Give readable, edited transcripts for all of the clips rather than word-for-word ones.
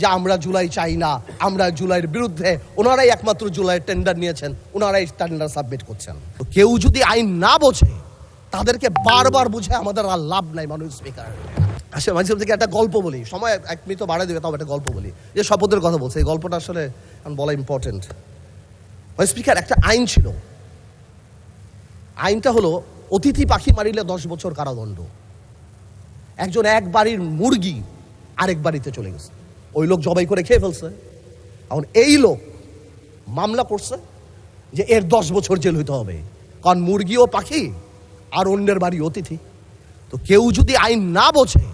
যে আমরা জুলাই চাই না, আমরা জুলাইয়ের বিরুদ্ধে, ওনারাই একমাত্র জুলাইয়ের টেন্ডার নিয়েছেন, ওনারাই টেন্ডার সাবমিট করছেন। কেউ যদি আইন না বোঝে তাদেরকে বারবার বুঝে আমাদের আর লাভ নাই। মানুষ স্পিকার আসলে মাঝে থেকে একটা গল্প বলি, সময় 1 মিনিট বাড়ায় দেবে, তাও একটা গল্প বলি। যে শপথের কথা বলছে, এই গল্পটা আসলে বলা ইম্পর্টেন্ট। স্পিকার, একটা আইন ছিল, আইনটা হলো অতিথি পাখি মারিলে 10 বছর কারাদণ্ড। একজন এক বাড়ির মুরগি আরেক বাড়িতে চলে গেছে, ওই লোক জবাই করে খেয়ে ফেলছে। এখন এই লোক মামলা করছে যে এর 10 বছর জেল হইতে হবে, কারণ মুরগি ও পাখি আর অন্যের বাড়ি অতিথি। তো কেউ যদি আইন না বোঝে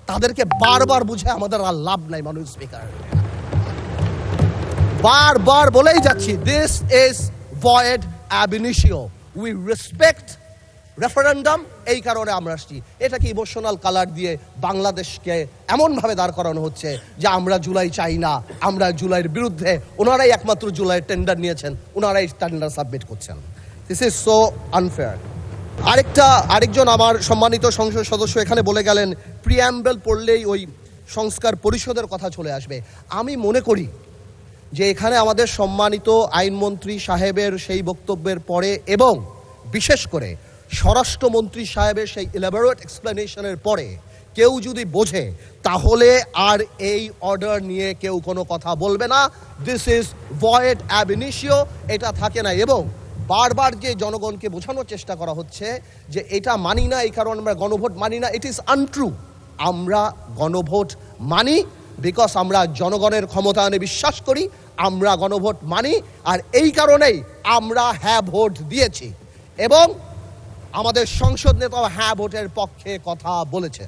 তাদেরকে বারবার বুঝে আমাদের আর লাভ নাই। মানুষ স্পিকার, বারবার বলেই যাচ্ছি, this is void ab initio. We respect referendum, এই কারণে আমরা আসছি। এটাকে ইমোশনাল কালার দিয়ে বাংলাদেশকে এমনভাবে দাঁড় করানো হচ্ছে যে আমরা জুলাই চাই না, আমরা জুলাইয়ের বিরুদ্ধে, ওনারাই একমাত্র জুলাইয়ের টেন্ডার নিয়েছেন, ওনারাই টেন্ডার সাবমিট করছেন। This is so unfair. আরেকজন আমার সম্মানিত সংসদ সদস্য এখানে বলে গেলেন প্রিঅ্যাম্বল পড়লেই ওই সংস্কার পরিষদের কথা চলে আসবে। আমি মনে করি যে এখানে আমাদের সম্মানিত আইনমন্ত্রী সাহেবের সেই বক্তব্যের পরে এবং বিশেষ করে স্বরাষ্ট্রমন্ত্রী সাহেবের সেই ইলাবোরেট এক্সপ্লেনেশনের পরে কেউ যদি বোঝে তাহলে আর এই অর্ডার নিয়ে কেউ কোনো কথা বলবে না। This is void ab initio, এটা থাকে না। এবং বারবার যে জনগণকে বোঝানোর চেষ্টা করা হচ্ছে যে এটা মানি না, এই কারণে আমরা গণভোট মানি না, ইট ইজ আনট্রু। আমরা গণভোট মানি বিকজ আমরা জনগণের ক্ষমতায়নে বিশ্বাস করি, আমরা গণভোট মানি, আর এই কারণেই আমরা হ্যাঁ ভোট দিয়েছি এবং আমাদের সংসদ নেতাও হ্যাঁ ভোটের পক্ষে কথা বলেছে।